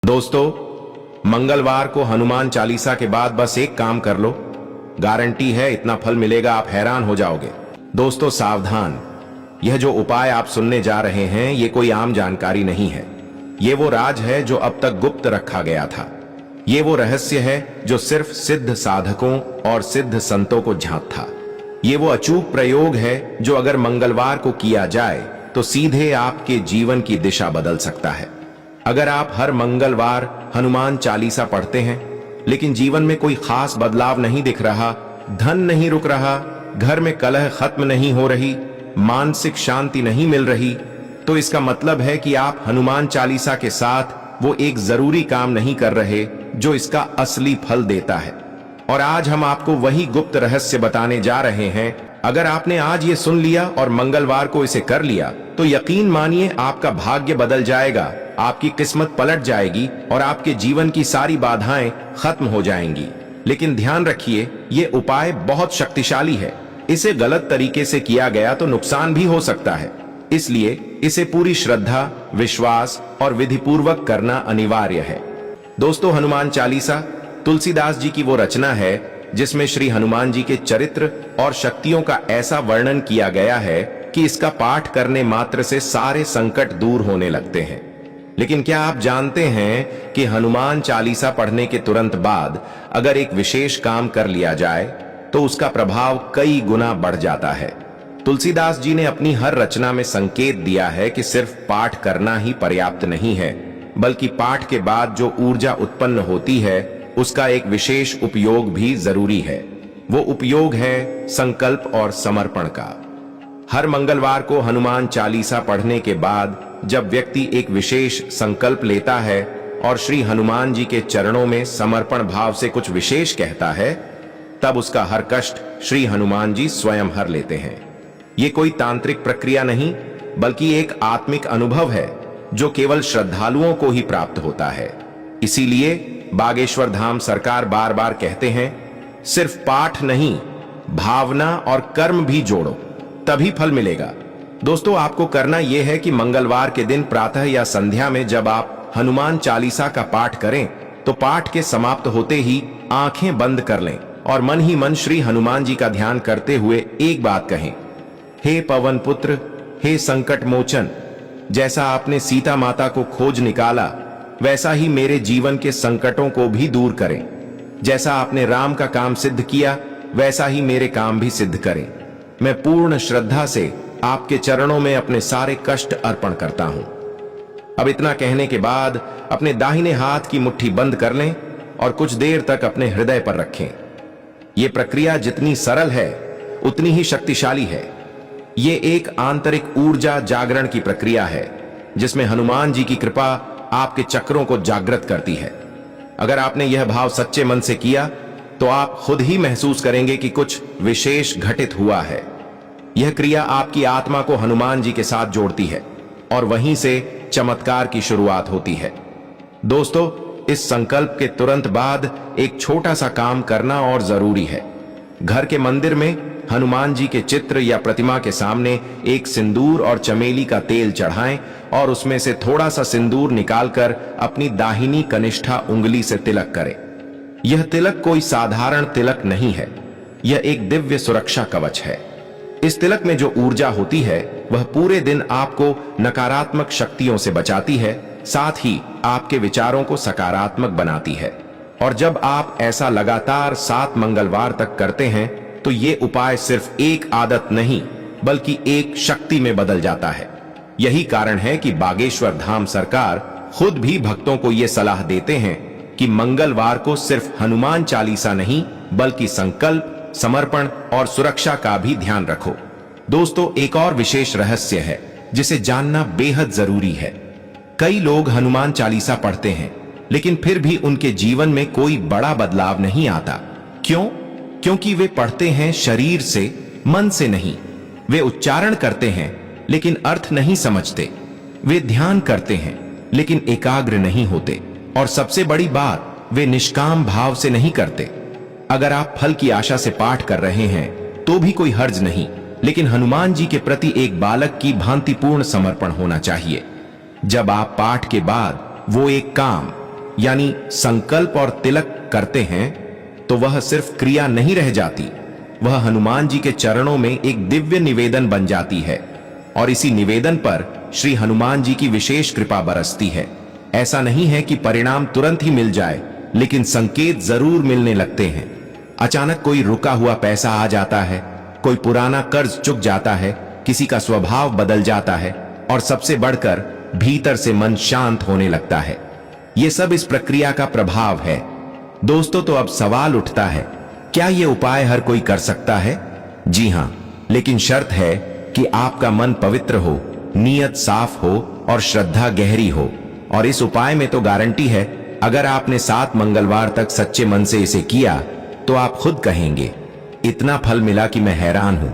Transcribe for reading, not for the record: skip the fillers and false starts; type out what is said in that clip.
दोस्तों, मंगलवार को हनुमान चालीसा के बाद बस एक काम कर लो, गारंटी है इतना फल मिलेगा, आप हैरान हो जाओगे। दोस्तों सावधान, यह जो उपाय आप सुनने जा रहे हैं ये कोई आम जानकारी नहीं है। ये वो राज है जो अब तक गुप्त रखा गया था। ये वो रहस्य है जो सिर्फ सिद्ध साधकों और सिद्ध संतों को ज्ञात था। ये वो अचूक प्रयोग है जो अगर मंगलवार को किया जाए तो सीधे आपके जीवन की दिशा बदल सकता है। अगर आप हर मंगलवार हनुमान चालीसा पढ़ते हैं लेकिन जीवन में कोई खास बदलाव नहीं दिख रहा, धन नहीं रुक रहा, घर में कलह खत्म नहीं हो रही, मानसिक शांति नहीं मिल रही, तो इसका मतलब है कि आप हनुमान चालीसा के साथ वो एक जरूरी काम नहीं कर रहे जो इसका असली फल देता है। और आज हम आपको वही गुप्त रहस्य बताने जा रहे हैं। अगर आपने आज ये सुन लिया और मंगलवार को इसे कर लिया तो यकीन मानिए आपका भाग्य बदल जाएगा, आपकी किस्मत पलट जाएगी और आपके जीवन की सारी बाधाएं खत्म हो जाएंगी। लेकिन ध्यान रखिए, ये उपाय बहुत शक्तिशाली है। इसे गलत तरीके से किया गया तो नुकसान भी हो सकता है, इसलिए इसे पूरी श्रद्धा, विश्वास और विधिपूर्वक करना अनिवार्य है। दोस्तों, हनुमान चालीसा तुलसीदास जी की वो रचना है जिसमें श्री हनुमान जी के चरित्र और शक्तियों का ऐसा वर्णन किया गया है कि इसका पाठ करने मात्र से सारे संकट दूर होने लगते हैं। लेकिन क्या आप जानते हैं कि हनुमान चालीसा पढ़ने के तुरंत बाद अगर एक विशेष काम कर लिया जाए तो उसका प्रभाव कई गुना बढ़ जाता है। तुलसीदास जी ने अपनी हर रचना में संकेत दिया है कि सिर्फ पाठ करना ही पर्याप्त नहीं है, बल्कि पाठ के बाद जो ऊर्जा उत्पन्न होती है उसका एक विशेष उपयोग भी जरूरी है। वो उपयोग है संकल्प और समर्पण का। हर मंगलवार को हनुमान चालीसा पढ़ने के बाद जब व्यक्ति एक विशेष संकल्प लेता है और श्री हनुमान जी के चरणों में समर्पण भाव से कुछ विशेष कहता है, तब उसका हर कष्ट श्री हनुमान जी स्वयं हर लेते हैं। ये कोई तांत्रिक प्रक्रिया नहीं, बल्कि एक आत्मिक अनुभव है जो केवल श्रद्धालुओं को ही प्राप्त होता है। इसीलिए बागेश्वर धाम सरकार बार बार कहते हैं, सिर्फ पाठ नहीं, भावना और कर्म भी जोड़ो, तभी फल मिलेगा। दोस्तों, आपको करना यह है कि मंगलवार के दिन प्रातः या संध्या में जब आप हनुमान चालीसा का पाठ करें तो पाठ के समाप्त होते ही आंखें बंद कर लें और मन ही मन श्री हनुमान जी का ध्यान करते हुए एक बात कहें, हे पवन पुत्र, हे संकट मोचन, जैसा आपने सीता माता को खोज निकाला वैसा ही मेरे जीवन के संकटों को भी दूर करें। जैसा आपने राम का काम सिद्ध किया वैसा ही मेरे काम भी सिद्ध करें। मैं पूर्ण श्रद्धा से आपके चरणों में अपने सारे कष्ट अर्पण करता हूं। अब इतना कहने के बाद अपने दाहिने हाथ की मुट्ठी बंद कर लें और कुछ देर तक अपने हृदय पर रखें। यह प्रक्रिया जितनी सरल है उतनी ही शक्तिशाली है। ये एक आंतरिक ऊर्जा जागरण की प्रक्रिया है जिसमें हनुमान जी की कृपा आपके चक्रों को जागृत करती है। अगर आपने यह भाव सच्चे मन से किया तो आप खुद ही महसूस करेंगे कि कुछ विशेष घटित हुआ है। यह क्रिया आपकी आत्मा को हनुमान जी के साथ जोड़ती है और वहीं से चमत्कार की शुरुआत होती है। दोस्तों, इस संकल्प के तुरंत बाद एक छोटा सा काम करना और जरूरी है। घर के मंदिर में हनुमान जी के चित्र या प्रतिमा के सामने एक सिंदूर और चमेली का तेल चढ़ाएं और उसमें से थोड़ा सा सिंदूर निकालकर अपनी दाहिनी कनिष्ठा उंगली से तिलक करें। यह तिलक कोई साधारण तिलक नहीं है, यह एक दिव्य सुरक्षा कवच है। इस तिलक में जो ऊर्जा होती है वह पूरे दिन आपको नकारात्मक शक्तियों से बचाती है, साथ ही आपके विचारों को सकारात्मक बनाती है। और जब आप ऐसा लगातार 7 मंगलवार तक करते हैं तो ये उपाय सिर्फ एक आदत नहीं बल्कि एक शक्ति में बदल जाता है। यही कारण है कि बागेश्वर धाम सरकार खुद भी भक्तों को यह सलाह देते हैं कि मंगलवार को सिर्फ हनुमान चालीसा नहीं बल्कि संकल्प, समर्पण और सुरक्षा का भी ध्यान रखो। दोस्तों, एक और विशेष रहस्य है जिसे जानना बेहद जरूरी है। कई लोग हनुमान चालीसा पढ़ते हैं लेकिन फिर भी उनके जीवन में कोई बड़ा बदलाव नहीं आता। क्यों? क्योंकि वे पढ़ते हैं शरीर से, मन से नहीं। वे उच्चारण करते हैं लेकिन अर्थ नहीं समझते। वे ध्यान करते हैं लेकिन एकाग्र नहीं होते। और सबसे बड़ी बात, वे निष्काम भाव से नहीं करते। अगर आप फल की आशा से पाठ कर रहे हैं तो भी कोई हर्ज नहीं, लेकिन हनुमान जी के प्रति एक बालक की भांतिपूर्ण समर्पण होना चाहिए। जब आप पाठ के बाद वो एक काम यानी संकल्प और तिलक करते हैं तो वह सिर्फ क्रिया नहीं रह जाती, वह हनुमान जी के चरणों में एक दिव्य निवेदन बन जाती है और इसी निवेदन पर श्री हनुमान जी की विशेष कृपा बरसती है। ऐसा नहीं है कि परिणाम तुरंत ही मिल जाए, लेकिन संकेत जरूर मिलने लगते हैं। अचानक कोई रुका हुआ पैसा आ जाता है, कोई पुराना कर्ज चुक जाता है, किसी का स्वभाव बदल जाता है और सबसे बढ़कर भीतर से मन शांत होने लगता है। यह सब इस प्रक्रिया का प्रभाव है। दोस्तों, तो अब सवाल उठता है, क्या यह उपाय हर कोई कर सकता है? जी हां, लेकिन शर्त है कि आपका मन पवित्र हो, नीयत साफ हो और श्रद्धा गहरी हो। और इस उपाय में तो गारंटी है, अगर आपने 7 मंगलवार तक सच्चे मन से इसे किया तो आप खुद कहेंगे, इतना फल मिला कि मैं हैरान हूं।